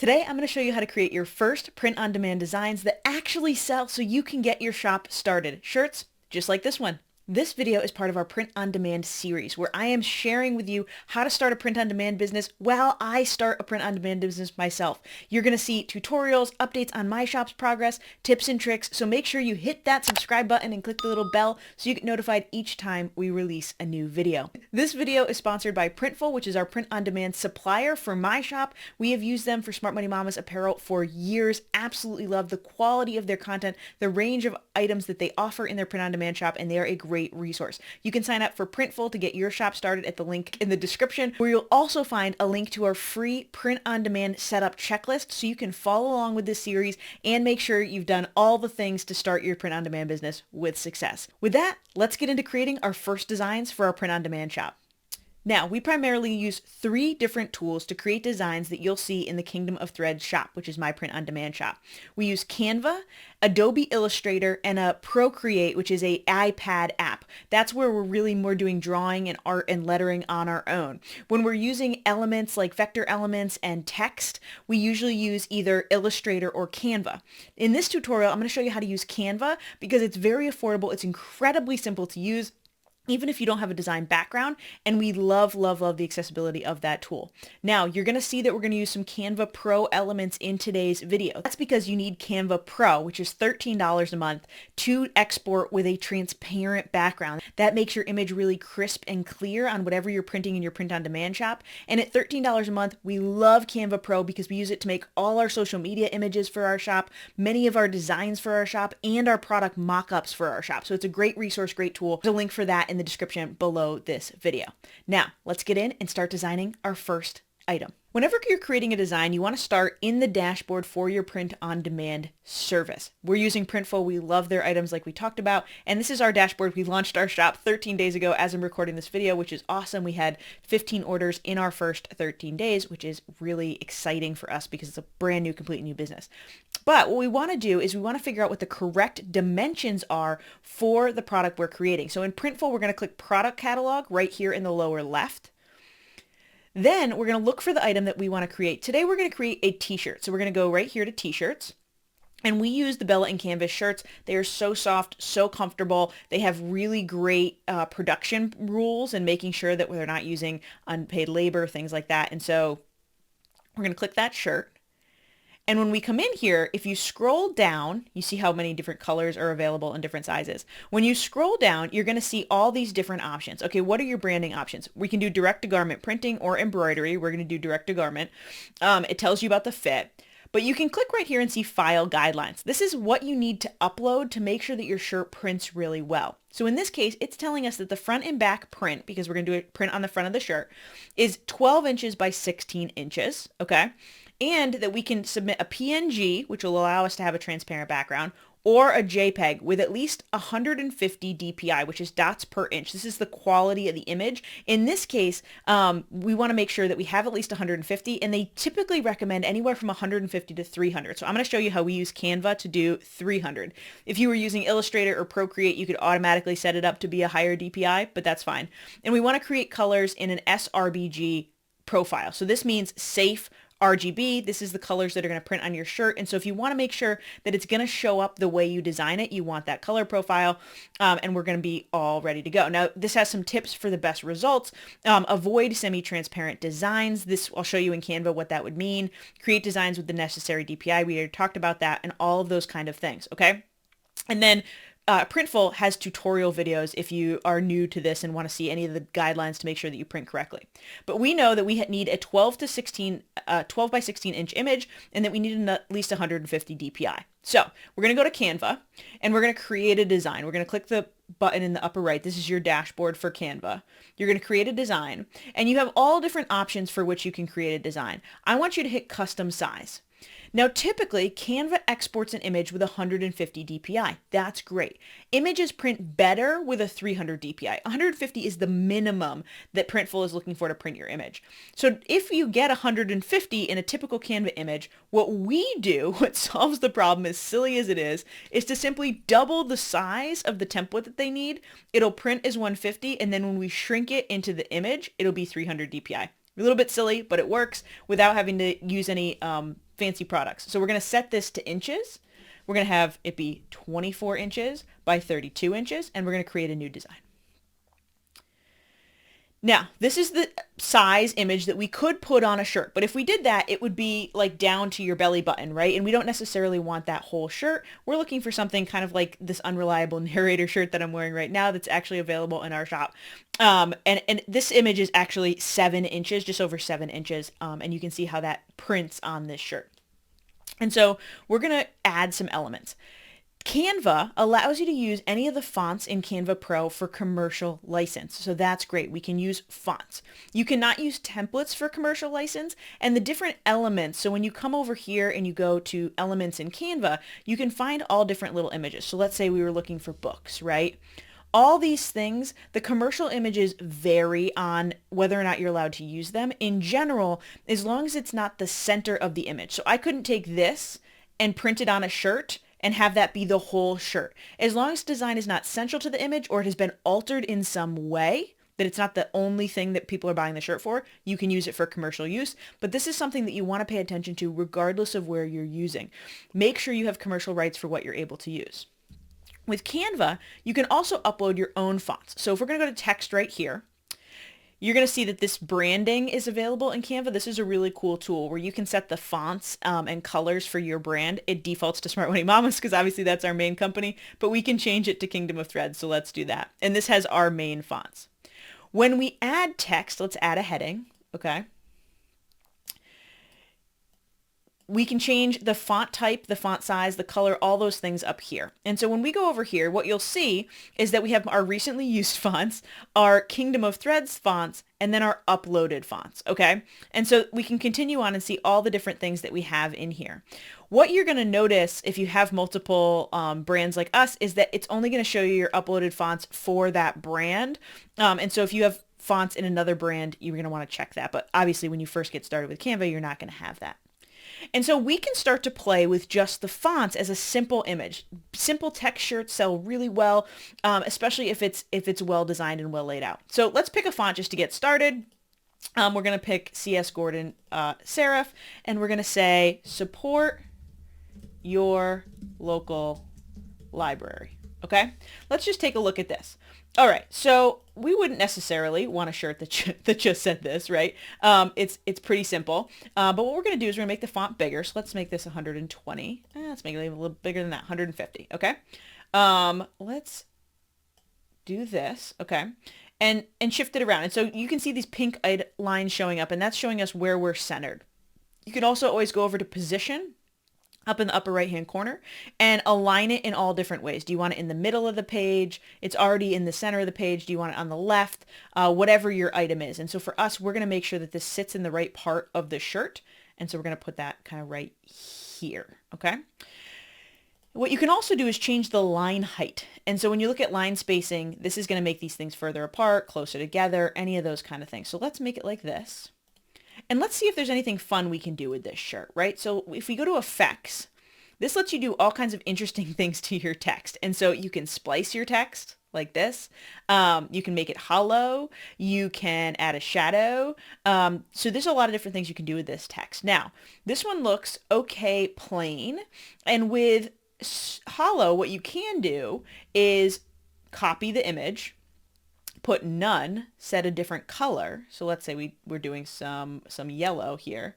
Today, I'm going to show you how to create your first print-on-demand designs that actually sell so you can get your shop started. Shirts, just like this one. This video is part of our print-on-demand series where I am sharing with you how to start a print-on-demand business while I start a print-on-demand business myself. You're going to see tutorials, updates on my shop's progress, tips and tricks, so make sure you hit that subscribe button and click the little bell so you get notified each time we release a new video. This video is sponsored by Printful, which is our print-on-demand supplier for my shop. We have used them for Smart Money Mama's apparel for years. Absolutely love the quality of their content, the range of items that they offer in their print-on-demand shop, and they are a great resource. You can sign up for Printful to get your shop started at the link in the description, where you'll also find a link to our free print-on-demand setup checklist so you can follow along with this series and make sure you've done all the things to start your print-on-demand business with success. With that, let's get into creating our first designs for our print-on-demand shop. Now, we primarily use 3 different tools to create designs that you'll see in the Kingdom of Threads shop, which is my print-on-demand shop. We use Canva, Adobe Illustrator, and a Procreate, which is an iPad app. That's where we're really more doing drawing and art and lettering on our own. When we're using elements like vector elements and text, we usually use either Illustrator or Canva. In this tutorial, I'm going to show you how to use Canva because it's very affordable. It's incredibly simple to use, even if you don't have a design background, and we love, love, love the accessibility of that tool. Now, you're going to see that we're going to use some Canva Pro elements in today's video. That's because you need Canva Pro, which is $13 a month, to export with a transparent background. That makes your image really crisp and clear on whatever you're printing in your print-on-demand shop. And at $13 a month, we love Canva Pro because we use it to make all our social media images for our shop, many of our designs for our shop, and our product mock-ups for our shop. So it's a great resource, great tool. There's a link for that in the description below this video. Now, let's get in and start designing our first item. Whenever you're creating a design, you want to start in the dashboard for your print-on-demand service. We're using Printful. We love their items like we talked about, and this is our dashboard. We launched our shop 13 days ago as I'm recording this video, which is awesome. We had 15 orders in our first 13 days, which is really exciting for us because it's a brand new, completely new business. But what we want to do is we want to figure out what the correct dimensions are for the product we're creating. So in Printful, we're going to click Product Catalog right here in the lower left. Then we're going to look for the item that we want to create. Today we're going to create a t-shirt. So we're going to go right here to t-shirts. And we use the Bella and Canvas shirts. They are so soft, so comfortable. They have really great production rules and making sure that they're not using unpaid labor, things like that. And so we're going to click that shirt. And when we come in here, if you scroll down, you see how many different colors are available in different sizes. When you scroll down, you're going to see all these different options. Okay, what are your branding options? We can do direct-to-garment printing or embroidery. We're going to do direct-to-garment. It tells you about the fit. But you can click right here and see file guidelines. This is what you need to upload to make sure that your shirt prints really well. So in this case, it's telling us that the front and back print, because we're going to do a print on the front of the shirt, is 12 inches by 16 inches, okay? And that we can submit a PNG, which will allow us to have a transparent background, or a JPEG with at least 150 DPI, which is dots per inch. This is the quality of the image. In this case, we want to make sure that we have at least 150, and they typically recommend anywhere from 150 to 300. So I'm going to show you how we use Canva to do 300. If you were using Illustrator or Procreate, you could automatically set it up to be a higher DPI, but that's fine. And we want to create colors in an sRGB profile. So this means safe RGB. This is the colors that are going to print on your shirt. And so if you want to make sure that it's going to show up the way you design it, you want that color profile, and we're going to be all ready to go. Now, this has some tips for the best results. Avoid semi-transparent designs. This I'll show you in Canva what that would mean. Create designs with the necessary DPI. We already talked about that and all of those kind of things. Okay. And then Printful has tutorial videos if you are new to this and want to see any of the guidelines to make sure that you print correctly. But we know that we need a 12 by 16 inch image and that we need at least 150 DPI. So we're going to go to Canva and we're going to create a design. We're going to click the button in the upper right. This is your dashboard for Canva. You're going to create a design and you have all different options for which you can create a design. I want you to hit custom size. Now, typically, Canva exports an image with 150 DPI. That's great. Images print better with a 300 DPI. 150 is the minimum that Printful is looking for to print your image. So if you get 150 in a typical Canva image, what we do, what solves the problem, as silly as it is to simply double the size of the template that they need. It'll print as 150, and then when we shrink it into the image, it'll be 300 DPI. A little bit silly, but it works without having to use any fancy products. So we're going to set this to inches. We're going to have it be 24 inches by 32 inches, and we're going to create a new design. Now, this is the size image that we could put on a shirt, but if we did that, it would be like down to your belly button, right? And we don't necessarily want that whole shirt. We're looking for something kind of like this unreliable narrator shirt that I'm wearing right now that's actually available in our shop. And this image is actually 7 inches, just over 7 inches, and you can see how that prints on this shirt. And so we're going to add some elements. Canva allows you to use any of the fonts in Canva Pro for commercial license. So that's great. We can use fonts. You cannot use templates for commercial license, and the different elements. So when you come over here and you go to elements in Canva, you can find all different little images. So let's say we were looking for books, right? All these things, the commercial images vary on whether or not you're allowed to use them. In general, as long as it's not the center of the image. So I couldn't take this and print it on a shirt and have that be the whole shirt. As long as design is not central to the image or it has been altered in some way, that it's not the only thing that people are buying the shirt for, you can use it for commercial use. But this is something that you want to pay attention to regardless of where you're using. Make sure you have commercial rights for what you're able to use. With Canva, you can also upload your own fonts. So if we're going to go to text right here, you're going to see that this branding is available in Canva. This is a really cool tool where you can set the fonts and colors for your brand. It defaults to Smart Money Mamas because obviously that's our main company, but we can change it to Kingdom of Threads. So let's do that. And this has our main fonts. When we add text, let's add a heading. Okay. We can change the font type, the font size, the color, all those things up here. And so when we go over here, what you'll see is that we have our recently used fonts, our Kingdom of Threads fonts, and then our uploaded fonts, okay? And so we can continue on and see all the different things that we have in here. What you're going to notice if you have multiple brands like us is that it's only going to show you your uploaded fonts for that brand. And so if you have fonts in another brand, you're going to want to check that. But obviously when you first get started with Canva, you're not going to have that. And so we can start to play with just the fonts as a simple image. Simple text shirts sell really well, especially if it's well designed and well laid out. So let's pick a font just to get started. We're going to pick CS Gordon Serif, and we're going to say support your local library. Okay, let's just take a look at this. All right, so we wouldn't necessarily want a shirt that just said this, right? It's pretty simple, but what we're going to do is we're going to make the font bigger. So let's make this 120. Let's make it a little bigger than that, 150. Okay, let's do this. Okay, and shift it around. And so you can see these pink lines showing up, and that's showing us where we're centered. You can also always go over to position up in the upper right hand corner and align it in all different ways. Do you want it in the middle of the page? It's already in the center of the page. Do you want it on the left? Whatever your item is. And so for us, we're going to make sure that this sits in the right part of the shirt. And so we're going to put that kind of right here. Okay. What you can also do is change the line height. And so when you look at line spacing, this is going to make these things further apart, closer together, any of those kind of things. So let's make it like this. And let's see if there's anything fun we can do with this shirt, right? So if we go to effects, this lets you do all kinds of interesting things to your text. And so you can splice your text like this. You can make it hollow. You can add a shadow. So there's a lot of different things you can do with this text. Now, this one looks okay plain. And with hollow, what you can do is copy the image, put none, set a different color. So let's say we're doing some yellow here.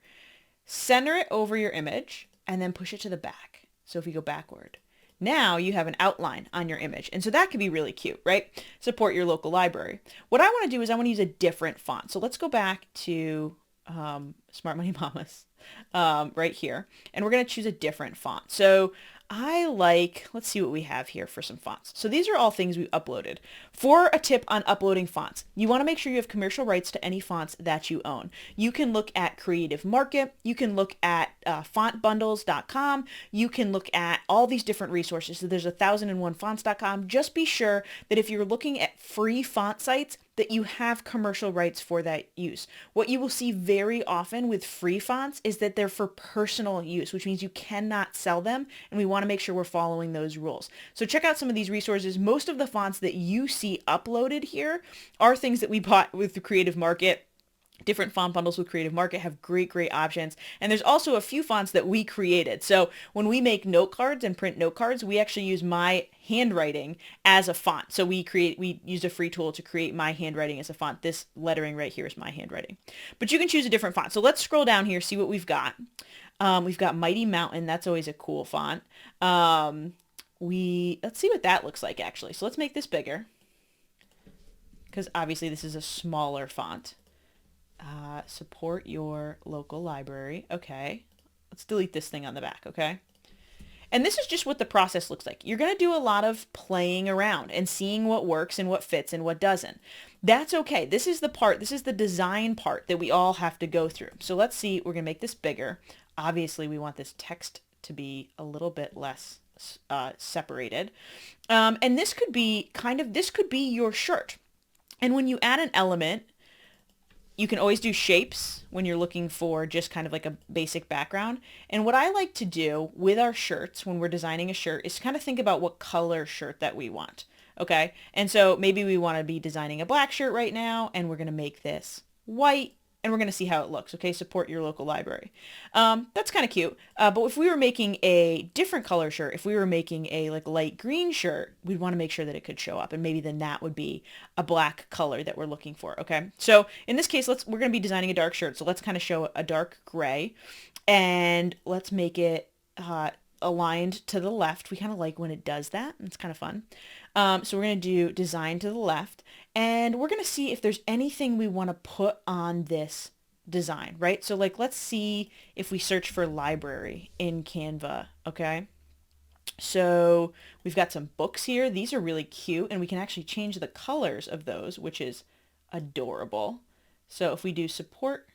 Center it over your image and then push it to the back. So if we go backward, now you have an outline on your image. And so that could be really cute, right? Support your local library. What I want to do is I want to use a different font. So let's go back to Smart Money Mamas right here. And we're going to choose a different font. So let's see what we have here for some fonts. So these are all things we uploaded. For a tip on uploading fonts, you want to make sure you have commercial rights to any fonts that you own. You can look at Creative Market. You can look at fontbundles.com. You can look at all these different resources. So there's 1001fonts.com. Just be sure that if you're looking at free font sites, that you have commercial rights for that use. What you will see very often with free fonts is that they're for personal use, which means you cannot sell them, and we want to make sure we're following those rules. So check out some of these resources. Most of the fonts that you see uploaded here are things that we bought with the Creative Market. Different font bundles with Creative Market have great options. And there's also a few fonts that we created. So when we make note cards and print note cards, we actually use my handwriting as a font. So we used a free tool to create my handwriting as a font. This lettering right here is my handwriting. But you can choose a different font. So let's scroll down here, see what we've got. We've got Mighty Mountain. That's always a cool font. Let's see what that looks like actually. So let's make this bigger, because obviously this is a smaller font. Support your local library. Okay. Let's delete this thing on the back. Okay. And this is just what the process looks like. You're going to do a lot of playing around and seeing what works and what fits and what doesn't. That's okay. This is the design part that we all have to go through. So let's see, we're going to make this bigger. Obviously we want this text to be a little bit less separated. And this could be your shirt. And when you add an element, you can always do shapes when you're looking for just kind of like a basic background. And what I like to do with our shirts when we're designing a shirt is kind of think about what color shirt that we want. Okay. And so maybe we want to be designing a black shirt right now, and we're going to make this white, and we're going to see how it looks. Okay. Support your local library. That's kind of cute. But if we were making a different color shirt, if we were making a like light green shirt, we'd want to make sure that it could show up. And maybe then that would be a black color that we're looking for. Okay. So in this case, we're going to be designing a dark shirt. So let's kind of show a dark gray, and let's make it, aligned to the left. We kind of like when it does that. It's kind of fun. So we're going to do design to the left, and we're going to see if there's anything we want to put on this design, right? So like, let's see if we search for library in Canva. Okay. So we've got some books here. These are really cute, and we can actually change the colors of those, which is adorable. So if we do support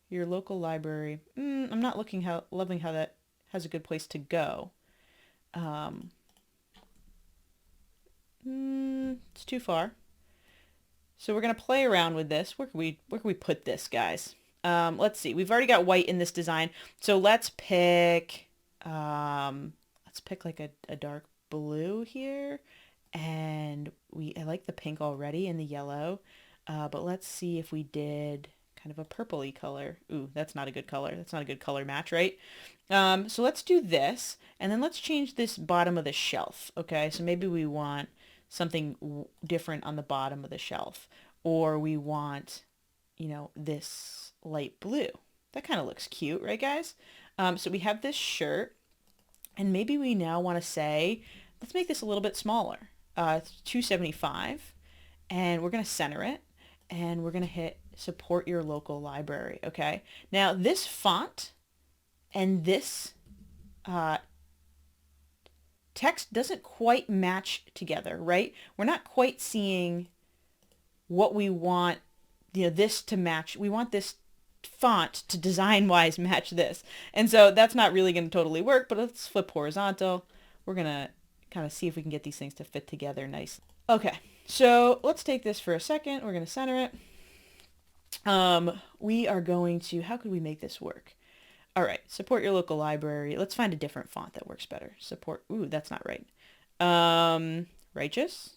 your local library, I'm not loving how that has a good place to go. It's too far. So we're going to play around with this. Where can we put this, guys? Let's see. We've already got white in this design. So let's pick like a dark blue here. And I like the pink already and the yellow. But let's see if we did kind of a purpley color. Ooh, that's not a good color. That's not a good color match, right? So let's do this, and then let's change this bottom of the shelf. Okay, so maybe we want something different on the bottom of the shelf, or we want, this light blue. That kind of looks cute, right, guys? So we have this shirt, and maybe we now want to say, let's make this a little bit smaller. It's 275, and we're going to center it, and we're going to hit support your local library. Okay. Now this font and this text doesn't quite match together, right? We're not quite seeing what we want, this to match. We want this font to design wise match this. And so that's not really going to totally work, but let's flip horizontal. We're going to kind of see if we can get these things to fit together nice. Okay. So let's take this for a second. We're going to center it. We are going to, how could we make this work? All right. Support your local library. Let's find a different font that works better. Ooh, that's not right. Righteous.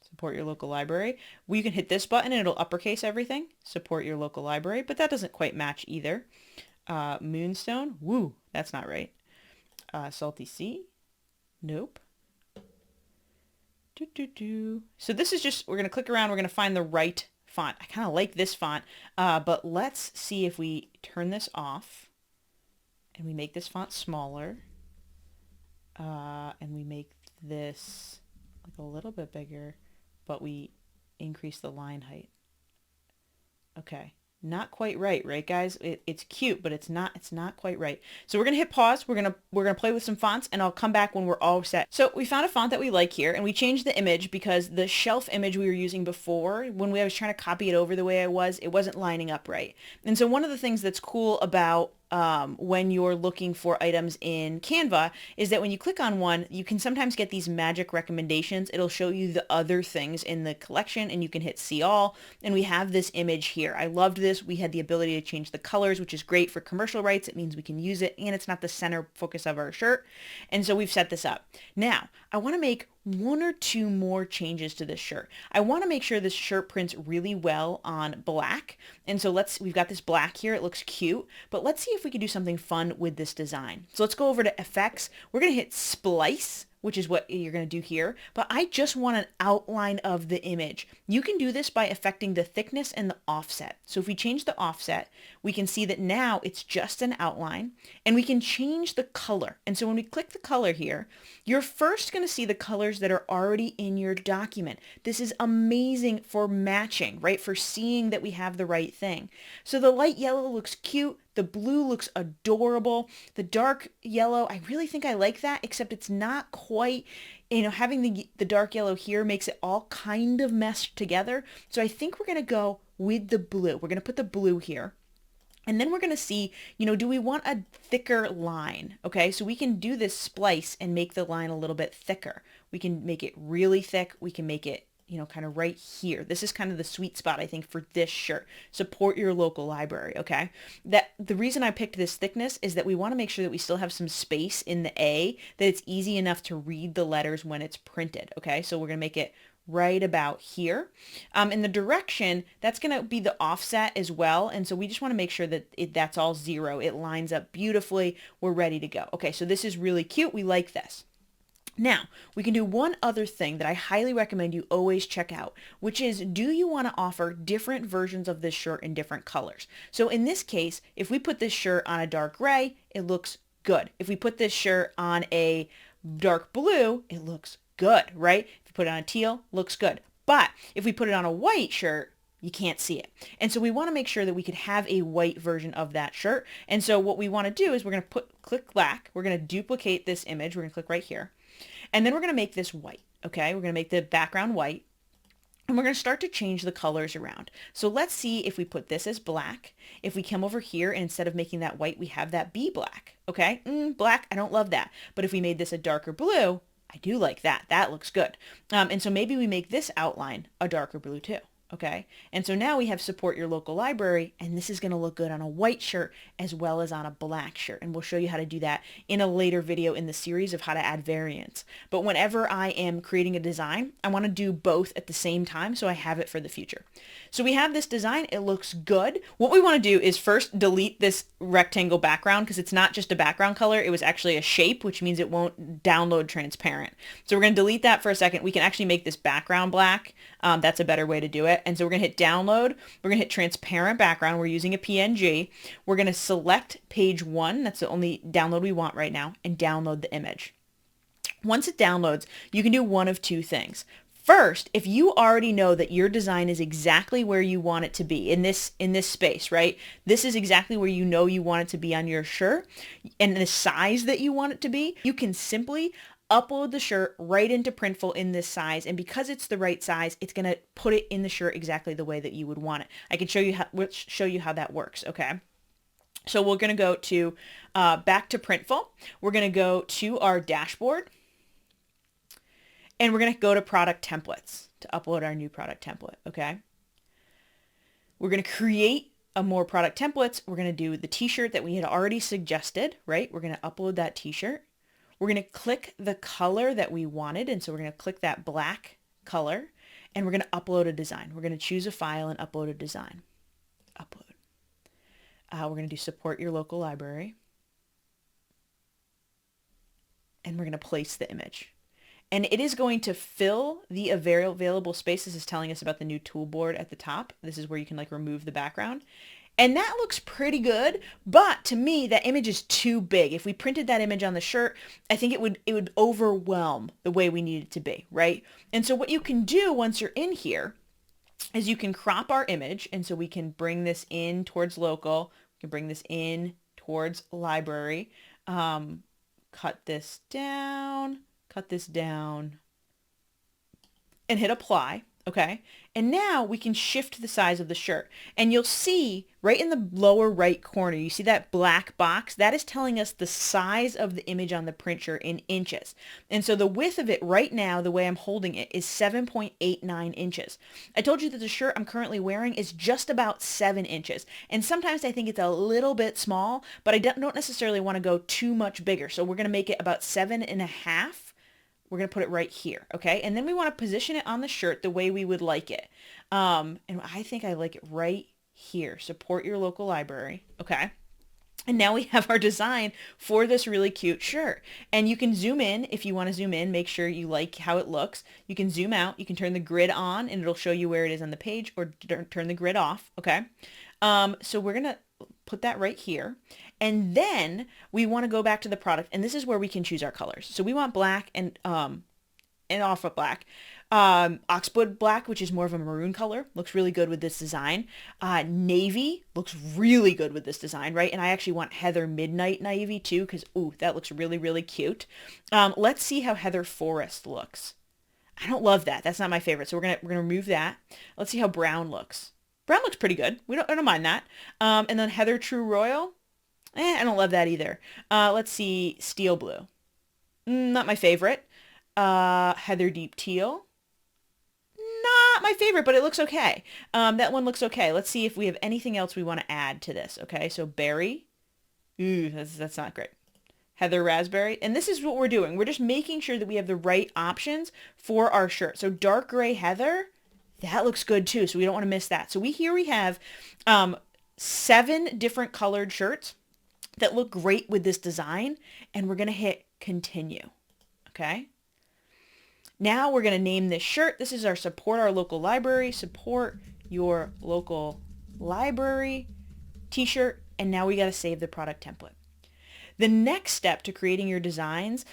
Support your local library. You can hit this button and it'll uppercase everything. Support your local library, but that doesn't quite match either. Moonstone. Woo, that's not right. Salty Sea. Nope. So this is just, we're going to click around. We're going to find the right font. I kind of like this font, but let's see if we turn this off and we make this font smaller, and we make this like a little bit bigger, but we increase the line height. Okay. Not quite right, guys? It's cute, but it's not quite right. So we're going to hit pause. We're going to play with some fonts, and I'll come back when we're all set. So we found a font that we like here, and we changed the image because the shelf image we were using before, when I was trying to copy it over the way it wasn't lining up right. And so one of the things that's cool about when you're looking for items in Canva is that when you click on one, you can sometimes get these magic recommendations. It'll show you the other things in the collection, and you can hit see all. And we have this image here. I loved this. We had the ability to change the colors, which is great for commercial rights. It means we can use it, and it's not the center focus of our shirt. And so we've set this up. Now, I want to make one or two more changes to this shirt. I want to make sure this shirt prints really well on black. And so we've got this black here. It looks cute, but let's see if we can do something fun with this design. So let's go over to effects. We're going to hit splice, which is what you're going to do here. But I just want an outline of the image. You can do this by affecting the thickness and the offset. So if we change the offset, we can see that now it's just an outline, and we can change the color. And so when we click the color here, you're first going to see the colors that are already in your document. This is amazing for matching, right? For seeing that we have the right thing. So the light yellow looks cute. The blue looks adorable. The dark yellow, I really think I like that, except it's not quite, having the dark yellow here makes it all kind of meshed together. So I think we're going to go with the blue. We're going to put the blue here. And then we're going to see, do we want a thicker line? Okay, so we can do this splice and make the line a little bit thicker. We can make it really thick. We can make it, kind of right here. This is kind of the sweet spot, I think, for this shirt. Support your local library, okay? The reason I picked this thickness is that we want to make sure that we still have some space in the A, that it's easy enough to read the letters when it's printed, okay? So we're going to make it right about here. In the direction, that's going to be the offset as well. And so we just want to make sure that that's all 0. It lines up beautifully. We're ready to go. Okay, so this is really cute. We like this. Now, we can do one other thing that I highly recommend you always check out, which is, do you want to offer different versions of this shirt in different colors? So in this case, if we put this shirt on a dark gray, it looks good. If we put this shirt on a dark blue, it looks good, right? If you put it on a teal, looks good. But if we put it on a white shirt, you can't see it. And so we want to make sure that we could have a white version of that shirt. And so what we want to do is we're going to click black. We're going to duplicate this image. We're going to click right here. And then we're going to make this white, okay? We're going to make the background white. And we're going to start to change the colors around. So let's see if we put this as black. If we come over here and instead of making that white, we have that be black, okay? Black, I don't love that. But if we made this a darker blue, I do like that. That looks good. And so maybe we make this outline a darker blue too. Okay, and so now we have support your local library, and this is going to look good on a white shirt as well as on a black shirt. And we'll show you how to do that in a later video in the series of how to add variants. But whenever I am creating a design, I want to do both at the same time so I have it for the future. So we have this design. It looks good. What we want to do is first delete this rectangle background because it's not just a background color. It was actually a shape, which means it won't download transparent. So we're going to delete that for a second. We can actually make this background black. That's a better way to do it. And so we're going to hit download. We're going to hit transparent background. We're using a PNG. We're going to select page 1. That's the only download we want right now, and download the image. Once it downloads, you can do one of two things. First, if you already know that your design is exactly where you want it to be in this space, right? This is exactly where you know you want it to be on your shirt and the size that you want it to be. You can simply upload the shirt right into Printful in this size, and because it's the right size, it's going to put it in the shirt exactly the way that you would want it. I can show you how that works, okay? So we're going to go to back to Printful. We're going to go to our dashboard, and we're going to go to product templates to upload our new product template, okay? We're going to create more product templates. We're going to do the t-shirt that we had already suggested, right? We're going to upload that t-shirt. We're going to click the color that we wanted, and so we're going to click that black color, and we're going to upload a design. We're going to choose a file and upload a design. Upload. We're going to do support your local library, and we're going to place the image. And it is going to fill the available space. This is telling us about the new toolboard at the top. This is where you can remove the background. And that looks pretty good, but to me, that image is too big. If we printed that image on the shirt, I think it would overwhelm the way we need it to be, right? And so what you can do once you're in here is you can crop our image, and so we can bring this in towards local, we can bring this in towards library, cut this down, and hit apply. Okay, and now we can shift the size of the shirt, and you'll see right in the lower right corner, you see that black box? That is telling us the size of the image on the print shirt in inches. And so the width of it right now, the way I'm holding it, is 7.89 inches. I told you that the shirt I'm currently wearing is just about 7 inches. And sometimes I think it's a little bit small, but I don't necessarily want to go too much bigger. So we're going to make it about 7.5 we're going to put it right here. Okay. And then we want to position it on the shirt the way we would like it. And I think I like it right here. Support your local library. Okay. And now we have our design for this really cute shirt. And you can zoom in if you want to zoom in, make sure you like how it looks. You can zoom out, you can turn the grid on and it'll show you where it is on the page, or turn the grid off, okay? So we're going to put that right here. And then we want to go back to the product, and this is where we can choose our colors. So we want black and off-white black. Oxwood black, which is more of a maroon color, looks really good with this design. Navy looks really good with this design, right? And I actually want Heather Midnight Navy too, because, ooh, that looks really, really cute. Let's see how Heather Forest looks. I don't love that. That's not my favorite. So we're gonna remove that. Let's see how brown looks. Brown looks pretty good. I don't mind that. And then Heather True Royal. I don't love that either. Let's see, Steel Blue. Not my favorite. Heather Deep Teal. Not my favorite, but it looks okay. That one looks okay. Let's see if we have anything else we want to add to this. Okay, so berry. Ooh, that's not great. Heather Raspberry. And this is what we're doing. We're just making sure that we have the right options for our shirt. So dark gray Heather, that looks good too. So we don't want to miss that. So we have 7 different colored shirts that look great with this design. And we're going to hit continue. Okay. Now we're going to name this shirt. This is our support our local library, support your local library t-shirt. And now we got to save the product template. The next step to creating your designs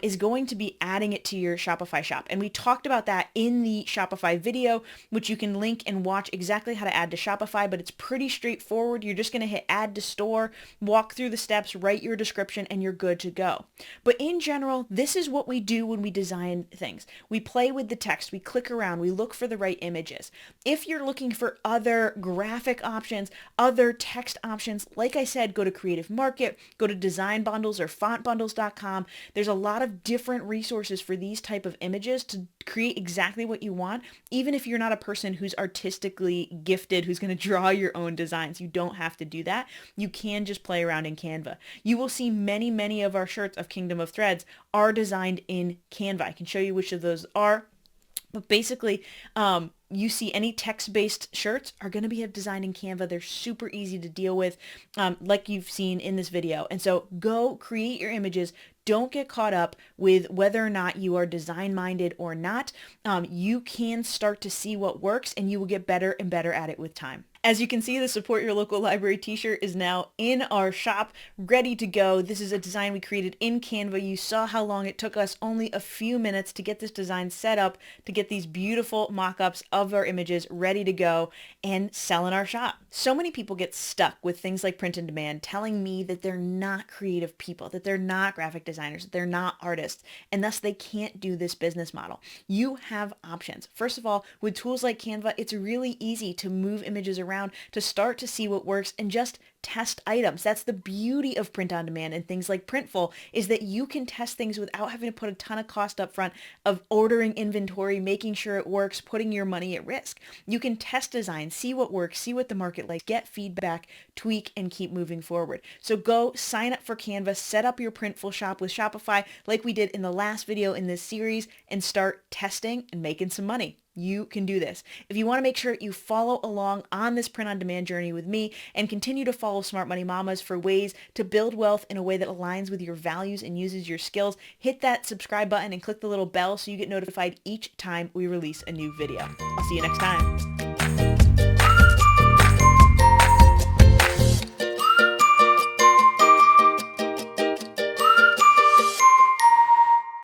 is going to be adding it to your Shopify shop. And we talked about that in the Shopify video, which you can link and watch exactly how to add to Shopify, but it's pretty straightforward. You're just going to hit add to store, walk through the steps, write your description, and you're good to go. But in general, this is what we do when we design things. We play with the text, we click around, we look for the right images. If you're looking for other graphic options, other text options, like I said, go to Creative Market, go to Design Bundles or fontbundles.com. There's a lot of different resources for these type of images to create exactly what you want, even if you're not a person who's artistically gifted, who's going to draw your own designs. You don't have to do that. You can just play around in Canva. You will see many, many of our shirts of Kingdom of Threads are designed in Canva. I can show you which of those are. But basically, you see any text-based shirts are going to be designed in Canva. They're super easy to deal with, like you've seen in this video. And so go create your images. Don't get caught up with whether or not you are design-minded or not. You can start to see what works, and you will get better and better at it with time. As you can see, the Support Your Local Library t-shirt is now in our shop, ready to go. This is a design we created in Canva. You saw how long it took us, only a few minutes to get this design set up, to get these beautiful mock-ups of our images ready to go and sell in our shop. So many people get stuck with things like print on demand, telling me that they're not creative people, that they're not graphic designers, that they're not artists, and thus they can't do this business model. You have options. First of all, with tools like Canva, it's really easy to move images around, to start to see what works and just test items. That's the beauty of print on demand and things like Printful, is that you can test things without having to put a ton of cost up front of ordering inventory, making sure it works, putting your money at risk. You can test design, see what works, see what the market likes, get feedback, tweak, and keep moving forward. So go sign up for Canva, set up your Printful shop with Shopify like we did in the last video in this series, and start testing and making some money. You can do this. If you want to make sure you follow along on this print on demand journey with me and continue to follow Smart Money Mamas for ways to build wealth in a way that aligns with your values and uses your skills, hit that subscribe button and click the little bell so you get notified each time we release a new video. I'll see you next time.